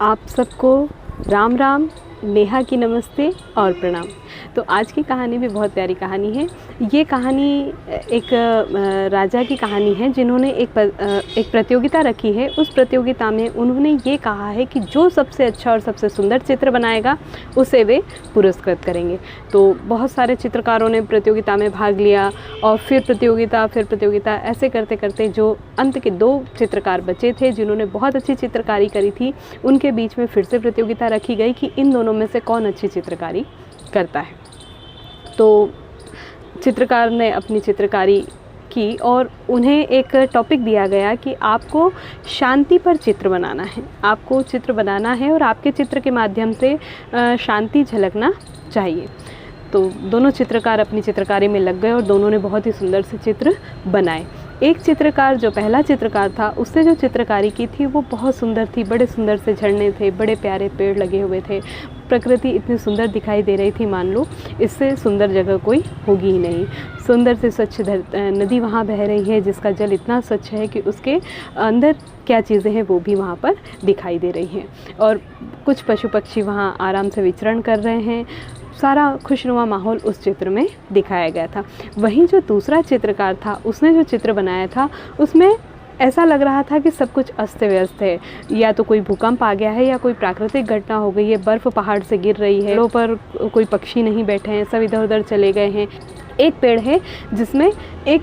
आप सबको राम राम, नेहा की नमस्ते और प्रणाम। तो आज की कहानी भी बहुत प्यारी कहानी है। ये कहानी एक राजा की कहानी है जिन्होंने एक प्रतियोगिता रखी है। उस प्रतियोगिता में उन्होंने ये कहा है कि जो सबसे अच्छा और सबसे सुंदर चित्र बनाएगा उसे वे पुरस्कृत करेंगे। तो बहुत सारे चित्रकारों ने प्रतियोगिता में भाग लिया और फिर प्रतियोगिता ऐसे करते करते जो अंत के 2 चित्रकार बचे थे जिन्होंने बहुत अच्छी चित्रकारी करी थी, उनके बीच में फिर से प्रतियोगिता रखी गई कि इन दोनों में से कौन अच्छी चित्रकारी करता है। तो चित्रकार ने अपनी चित्रकारी की और उन्हें एक टॉपिक दिया गया कि आपको शांति पर चित्र बनाना है। आपको चित्र बनाना है और आपके चित्र के माध्यम से शांति झलकना चाहिए। तो दोनों चित्रकार अपनी चित्रकारी में लग गए और दोनों ने बहुत ही सुंदर से चित्र बनाए। एक चित्रकार, जो पहला चित्रकार था, उसने जो चित्रकारी की थी वो बहुत सुंदर थी। बड़े सुंदर से झरने थे, बड़े प्यारे पेड़ लगे हुए थे, प्रकृति इतनी सुंदर दिखाई दे रही थी मान लो इससे सुंदर जगह कोई होगी ही नहीं। सुंदर से स्वच्छ नदी वहाँ बह रही है जिसका जल इतना स्वच्छ है कि उसके अंदर क्या चीज़ें हैं वो भी वहाँ पर दिखाई दे रही हैं। और कुछ पशु पक्षी वहाँ आराम से विचरण कर रहे हैं। सारा खुशनुमा माहौल उस चित्र में दिखाया गया था। वहीं जो दूसरा चित्रकार था, उसने जो चित्र बनाया था उसमें ऐसा लग रहा था कि सब कुछ अस्त व्यस्त है। या तो कोई भूकंप आ गया है या कोई प्राकृतिक घटना हो गई है, बर्फ़ पहाड़ से गिर रही है, पेड़ों पर कोई पक्षी नहीं बैठे हैं, सब इधर उधर चले गए हैं। एक पेड़ है जिसमें एक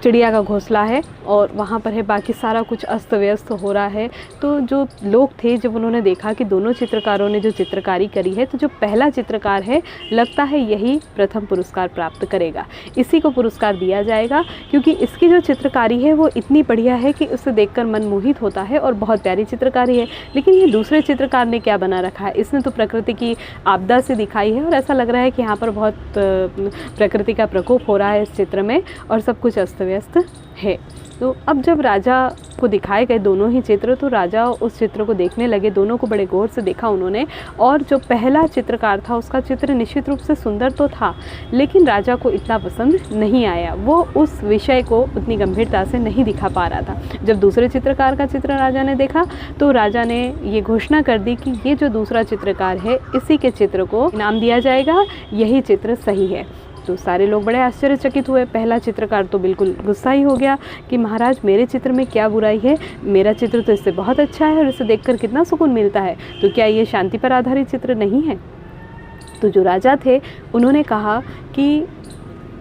चिड़िया का घोंसला है और वहाँ पर है, बाकी सारा कुछ अस्त व्यस्त हो रहा है। तो जो लोग थे, जब उन्होंने देखा कि दोनों चित्रकारों ने जो चित्रकारी करी है, तो जो पहला चित्रकार है लगता है यही प्रथम पुरस्कार प्राप्त करेगा, इसी को पुरस्कार दिया जाएगा, क्योंकि इसकी जो चित्रकारी है वो इतनी बढ़िया है कि उसे देखकर मन मोहित होता है और बहुत प्यारी चित्रकारी है। लेकिन ये दूसरे चित्रकार ने क्या बना रखा है, इसने तो प्रकृति की आपदा से दिखाई है और ऐसा लग रहा है कि यहाँ पर बहुत प्रकृति का प्रकोप हो रहा है इस चित्र में और सब कुछ अस्त व्यस्त है। तो अब जब राजा को दिखाए गए दोनों ही चित्र, तो राजा उस चित्र को देखने लगे। दोनों को बड़े गौर से देखा उन्होंने, और जो पहला चित्रकार था उसका चित्र निश्चित रूप से सुंदर तो था, लेकिन राजा को इतना पसंद नहीं आया। वो उस विषय को उतनी गंभीरता से नहीं दिखा पा रहा था। जब दूसरे चित्रकार का चित्र राजा ने देखा तो राजा ने ये घोषणा कर दी कि ये जो दूसरा चित्रकार है इसी के चित्र को इनाम दिया जाएगा, यही चित्र सही है। तो सारे लोग बड़े आश्चर्यचकित हुए। पहला चित्रकार तो बिल्कुल गुस्सा ही हो गया कि महाराज, मेरे चित्र में क्या बुराई है, मेरा चित्र तो इससे बहुत अच्छा है और इसे देखकर कितना सुकून मिलता है, तो क्या ये शांति पर आधारित चित्र नहीं है? तो जो राजा थे उन्होंने कहा कि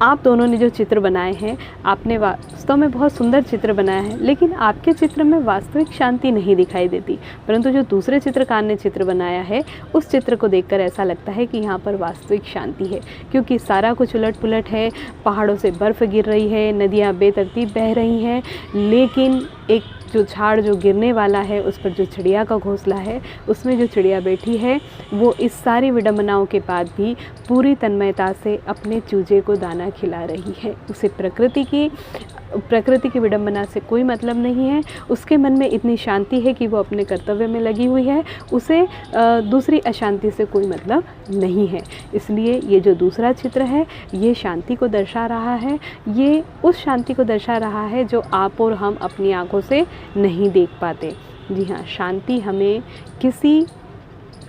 आप दोनों ने जो चित्र बनाए हैं, आपने वास्तव में बहुत सुंदर चित्र बनाया है, लेकिन आपके चित्र में वास्तविक शांति नहीं दिखाई देती, परंतु जो दूसरे चित्रकार ने चित्र बनाया है उस चित्र को देखकर ऐसा लगता है कि यहाँ पर वास्तविक शांति है, क्योंकि सारा कुछ उलट पुलट है। पहाड़ों से बर्फ़ गिर रही है, नदियाँ बेतरतीब बह रही हैं, लेकिन एक जो झाड़ जो गिरने वाला है उस पर जो चिड़िया का घोंसला है, उसमें जो चिड़िया बैठी है वो इस सारी विडंबनाओं के बाद भी पूरी तन्मयता से अपने चूजे को दाना खिला रही है। उसे प्रकृति की विडंबना से कोई मतलब नहीं है। उसके मन में इतनी शांति है कि वो अपने कर्तव्य में लगी हुई है, उसे दूसरी अशांति से कोई मतलब नहीं है। इसलिए ये जो दूसरा चित्र है ये शांति को दर्शा रहा है, ये उस शांति को दर्शा रहा है जो आप और हम अपनी आंखों से नहीं देख पाते। जी हाँ, शांति हमें किसी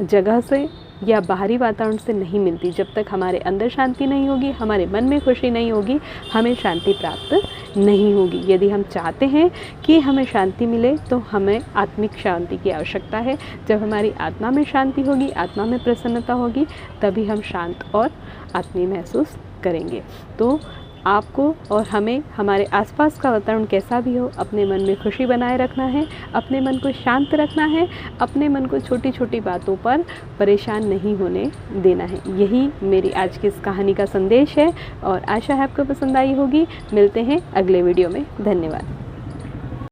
जगह से या बाहरी वातावरण से नहीं मिलती। जब तक हमारे अंदर शांति नहीं होगी, हमारे मन में खुशी नहीं होगी, हमें शांति प्राप्त नहीं होगी। यदि हम चाहते हैं कि हमें शांति मिले तो हमें आत्मिक शांति की आवश्यकता है। जब हमारी आत्मा में शांति होगी, आत्मा में प्रसन्नता होगी, तभी हम शांत और आत्मीय महसूस करेंगे। तो आपको और हमें हमारे आसपास का वातावरण कैसा भी हो, अपने मन में खुशी बनाए रखना है, अपने मन को शांत रखना है, अपने मन को छोटी छोटी बातों पर परेशान नहीं होने देना है। यही मेरी आज की इस कहानी का संदेश है और आशा है आपको पसंद आई होगी। मिलते हैं अगले वीडियो में। धन्यवाद।